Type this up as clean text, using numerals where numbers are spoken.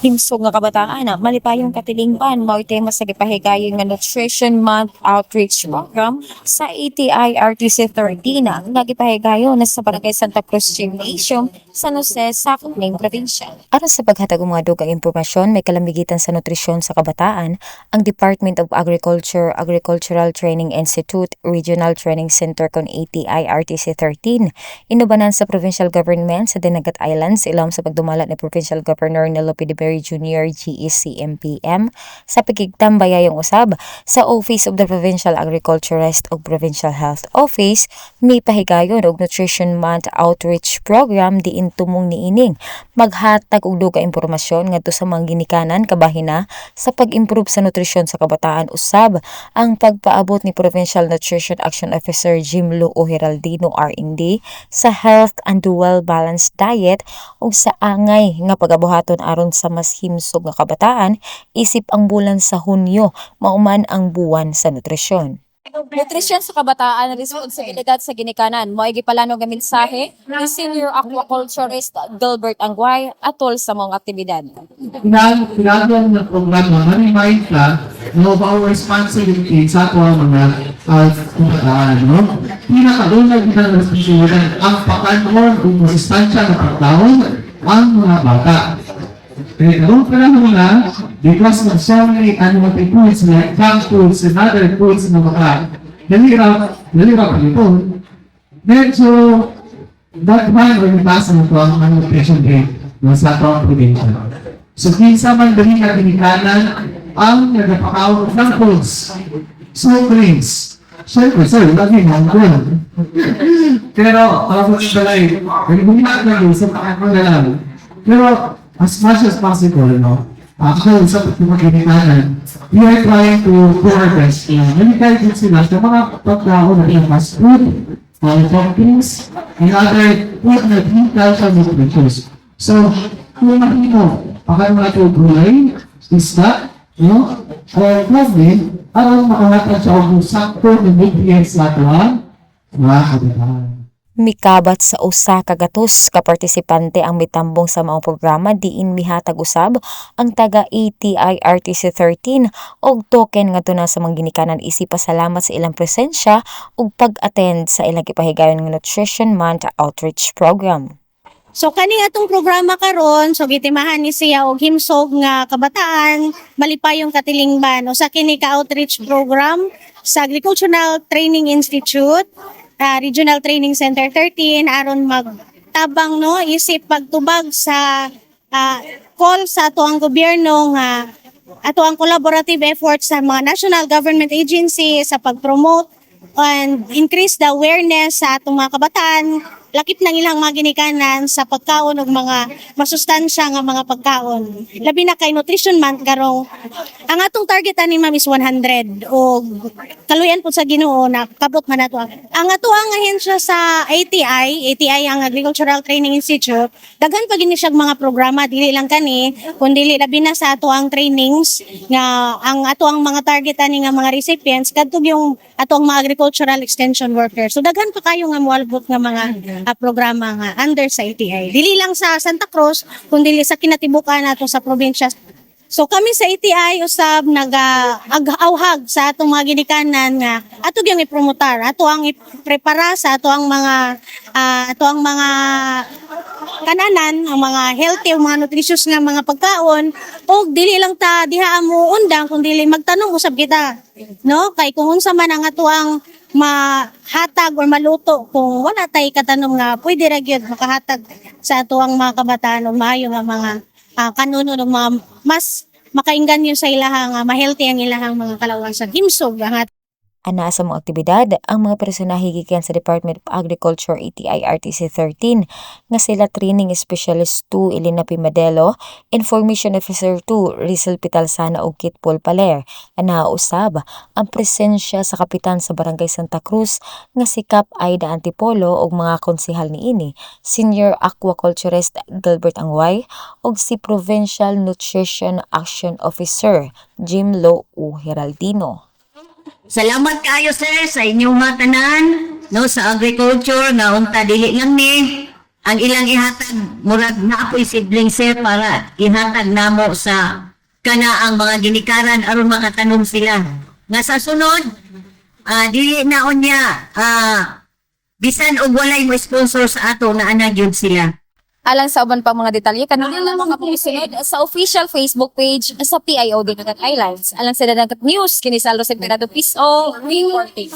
himsog nga kabataan malipayong katilingban mao tema sa gipahigayon nga Nutrition Month Outreach Program sa ATI-RTC 13 nga gipahigayon sa Barangay Santa Cruz Gymnasium sa Jose sa Kuning Provincia. Aron sa paghatag og mga dugang impormasyon may kalamigitan sa nutrisyon sa kabataan ang Department of Agriculture, Agricultural Training Institute, Regional Training Center kon ATI-RTC 13 inubanan sa provincial government sa Dinagat Islands ilawom sa pagdumala ni Provincial Governor Nelo P. Berry Jr. GEC-MPM sa pagigtambayayong usab sa Office of the Provincial Agriculturist ug Provincial Health Office may pahigayon og Nutrition Month Outreach Program diin tumong niining maghatag og duga impormasyon ngadto sa mga ginikanan kabahina sa pag-improve sa nutrisyon sa kabataan usab ang pagpaabot ni Provincial Nutrition Action Officer Jim Lo Heraldino RND sa health and well-balanced diet ug sa angay nga pagabuhaton aron sa mas himsog nga kabataan isip ang bulan sa Hunyo mauman ang buwan sa nutrisyon. Nutrisyon sa kabataan, responsibilidad sa ginikanan. Mo'y gipalano nga mensahe ni Senior Aquaculturist Gilbert Angway atol sa mga aktibidad. Pinagawa ng programa, ma-remind ka of our responsibility sa ato mga kabataan. Pinakaunang ng responsibilidad ang pakanon o masustansya ng pagtawag ang mga bata. Noong panahon na, because of so many animal foods like junk foods and other foods na nalirap ito, medyo dagman o nabasa mo ito ang nutrition rate sa atong probinsya. So, kinsa man dali na binikanan ang nagapakaw ng foods, soft drinks. Siyempre, sir, lagi hanggang. Pero, ako sa balay, nagbuhat na yun sa pakakuha na lang. Pero, as much as possible, actually, sa pagkakinanan, we are trying to do our best. Nalipay din sila sa mga pagkaon na yung fast food, pumpkins, and other food na vital sa nutritions. So, kung makino, pakay mga ito gulay, isda, or plasmin, para makalatag sa og sakto na nutrients na ito, mga kabataan. Mikabat sa usa ka gatos ka partisipante ang mitambong sa mga programa diin mihatag usab ang taga ATI-RTC 13 og token ngadto na sa mga ginikanan isip pasalamat sa ilang presensya ug pag-attend sa ilang gipahigayon nga Nutrition Month Outreach Program. So kani atong programa karon so gitimahan ni siya og himsog nga kabataan malipayong katilingban usa kini ka outreach program sa Agricultural Training Institute Regional Training Center 13 aron magtabang isip pagtubag sa call sa ato ang gobyerno nga ato ang collaborative efforts sa mga national government agency sa pag-promote and increase the awareness sa atong mga kabataan lakip ng ilang mga ginikanan sa pagkaon ug mga masustansya nga mga pagkaon. Labi na kay Nutrition Month karong ang atong target ani ma'am is 100 o kaluyan po sa Ginoo na kabot man nato. Ang ato ang ahensya sa ATI ang Agricultural Training Institute, daghan pa gini siya mga programa dili lang kani kundi labi na sa ato ang trainings nga ang ato ang mga target ani nga mga recipients kadtog yung ato ang mga agricultural extension workers. So daghan pa kayo nga moalbot nga mga programa nga under sa ATI. Dili lang sa Santa Cruz, kundi sa kinatibukan nato sa probinsya. So kami sa ATI usab nag-auhag sa atong mga ginikanan nga ato gyud ipromotar, ato ang iprepara sa ato ang mga kananan, ang mga healthy, ang mga nutritious nga mga pagkaon o dili lang ta diha mo undang kundi magtanong usab kita. Kay kung unsa man ang ato ang mahatag or maluto kung wala tay katanom nga pwede ra gyud makahatag sa ato ang mga kabataan o maayo nga mga kanuno ng mga mas makainggan yun sa ilahang ma-healthy ang ilahang mga kalawasan. Himsog ang Ana sa mga aktibidad ang mga personahe gikan sa Department of Agriculture ATI-RTC 13 nga sila Training Specialist 2 Elena Pimadelo, Information Officer 2 Rizal Pitalsana ug Kit Paul Paler. Ana usab ang presensya sa kapitan sa Barangay Santa Cruz nga si Cap Aida Antipolo ug mga konsehal niini, Senior Aquaculturist Gilbert Angway ug si Provincial Nutrition Action Officer Jim Lo Heraldino. Salamat kayo sir sa inyong mga tanan sa agriculture nga unta dili lang ni ang ilang ihatag murag na apoy sidling sir para ihatag namo sa kana ang mga ginikaran aron makatanong sila. Nga sa sunod, dili na unya bisan og walay mo sponsor sa ato na ana gyud sila. Alang sa uban pang mga detalye, kanila lang mga pagsunod sa official Facebook page sa PIO Dinagat Islands. Alang sa Dinagat News, kini Saldo Separado Piso, reporting.